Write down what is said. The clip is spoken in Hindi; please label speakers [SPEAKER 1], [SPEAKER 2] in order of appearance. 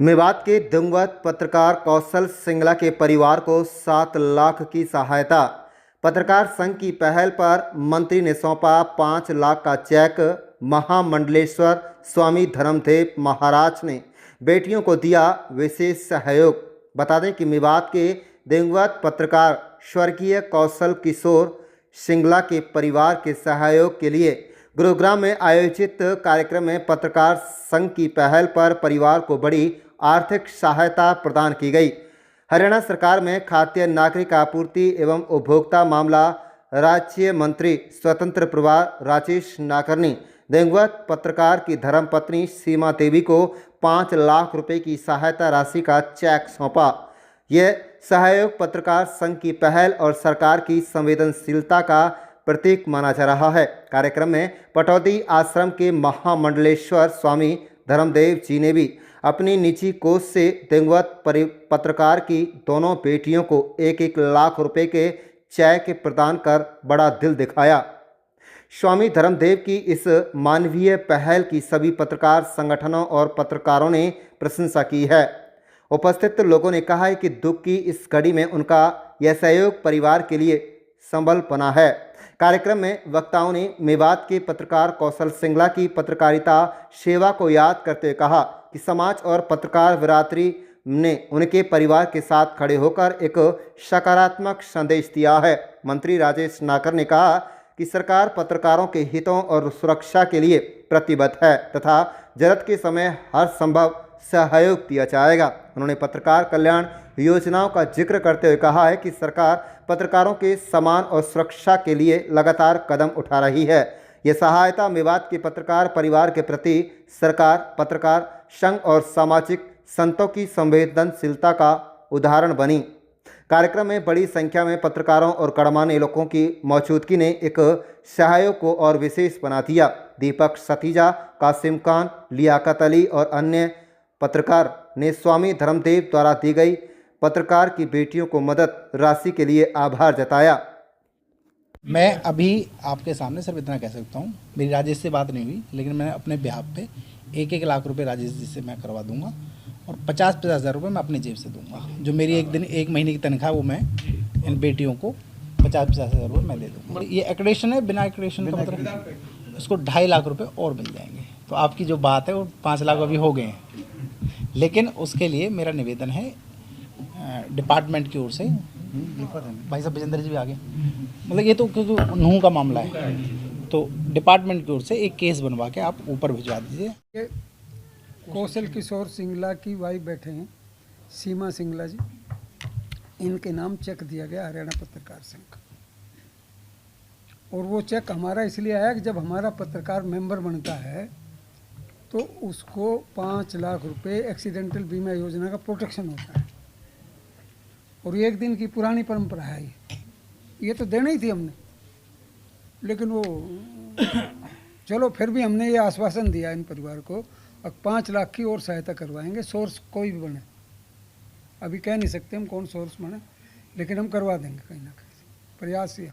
[SPEAKER 1] मेवात के दिवंगत पत्रकार कौशल सिंगला के परिवार को 7 लाख की सहायता। पत्रकार संघ की पहल पर मंत्री ने सौंपा 5 लाख का चेक। महामंडलेश्वर स्वामी धर्मदेव महाराज ने बेटियों को दिया विशेष सहयोग। बता दें कि मेवात के दिवंगत पत्रकार स्वर्गीय कौशल किशोर सिंगला के परिवार के सहयोग के लिए गुरुग्राम में आयोजित कार्यक्रम में पत्रकार संघ की पहल पर परिवार को बड़ी आर्थिक सहायता प्रदान की गई। हरियाणा सरकार में खाद्य नागरिक आपूर्ति एवं उपभोक्ता मामला राज्य मंत्री स्वतंत्र प्रभार राजेश नाकरनी दिवंगत पत्रकार की धर्मपत्नी सीमा देवी को 5 लाख रुपए की सहायता राशि का चेक सौंपा। यह सहयोग पत्रकार संघ की पहल और सरकार की संवेदनशीलता का प्रतीक माना जा रहा है। कार्यक्रम में पटौदी आश्रम के महामंडलेश्वर स्वामी धर्मदेव जी ने भी अपनी निजी कोष से दिवंगत पत्रकार की दोनों बेटियों को 1-1 लाख रुपए के चेक प्रदान कर बड़ा दिल दिखाया। स्वामी धर्मदेव की इस मानवीय पहल की सभी पत्रकार संगठनों और पत्रकारों ने प्रशंसा की है। उपस्थित लोगों ने कहा है कि दुख की इस घड़ी में उनका यह सहयोग परिवार के लिए संबल बना है। कार्यक्रम में वक्ताओं ने मेवात के पत्रकार कौशल सिंगला की पत्रकारिता सेवा को याद करते हुए कहा कि समाज और पत्रकार बिरादरी ने उनके परिवार के साथ खड़े होकर एक सकारात्मक संदेश दिया है। मंत्री राजेश नाकर ने कहा कि सरकार पत्रकारों के हितों और सुरक्षा के लिए प्रतिबद्ध है तथा जरूरत के समय हर संभव सहयोग दिया जाएगा। उन्होंने पत्रकार कल्याण योजनाओं का जिक्र करते हुए कहा है कि सरकार पत्रकारों के सम्मान और सुरक्षा के लिए लगातार कदम उठा रही है। यह सहायता मेवात के पत्रकार परिवार के प्रति सरकार, पत्रकार संघ और सामाजिक संतों की संवेदनशीलता का उदाहरण बनी। कार्यक्रम में बड़ी संख्या में पत्रकारों और गणमान्य लोगों की मौजूदगी ने एक सहयोग को और विशेष बना दिया। दीपक सतीजा, कासिम खान, लियाकत अली और अन्य पत्रकार ने स्वामी धर्मदेव द्वारा दी गई पत्रकार की बेटियों को मदद राशि के लिए आभार जताया।
[SPEAKER 2] मैं अभी आपके सामने सिर्फ इतना कह सकता हूँ, मेरी राजेश से बात नहीं हुई, लेकिन मैंने अपने बिहाफ पे 1-1 लाख रुपए राजेश जी से मैं करवा दूंगा और 50-50 हज़ार रुपये मैं अपनी जेब से दूंगा। जो मेरी एक महीने की तनख्वाह वो मैं इन बेटियों को 50-50 हज़ार रुपये मैं दे दूँगा। ये एक्रेडिशन है, बिना एक्रेडिशन का मतलब इसको 2.5 लाख रुपये और मिल जाएंगे। तो आपकी जो बात है वो 5 लाख अभी हो गए हैं, लेकिन उसके लिए मेरा निवेदन है डिपार्टमेंट की ओर से, भाई साहब विजेंद्र जी भी आ गए, मतलब ये तो क्योंकि नूह का मामला है तो डिपार्टमेंट की ओर से एक केस बनवा के आप ऊपर भिजवा दीजिए।
[SPEAKER 3] कौशल किशोर सिंगला की वाइफ बैठे हैं सीमा सिंगला जी, इनके नाम चेक दिया गया हरियाणा पत्रकार संघ। और वो चेक हमारा इसलिए आया कि जब हमारा पत्रकार मेंबर बनता है तो उसको 5 लाख रुपए एक्सीडेंटल बीमा योजना का प्रोटेक्शन होता है और ये 1 दिन की पुरानी परंपरा है। ये तो देना ही थी हमने, लेकिन वो चलो फिर भी हमने ये आश्वासन दिया इन परिवार को अब 5 लाख की और सहायता करवाएंगे। सोर्स कोई भी बने, अभी कह नहीं सकते हम कौन सोर्स बने, लेकिन हम करवा देंगे कहीं ना कहीं प्रयास ही।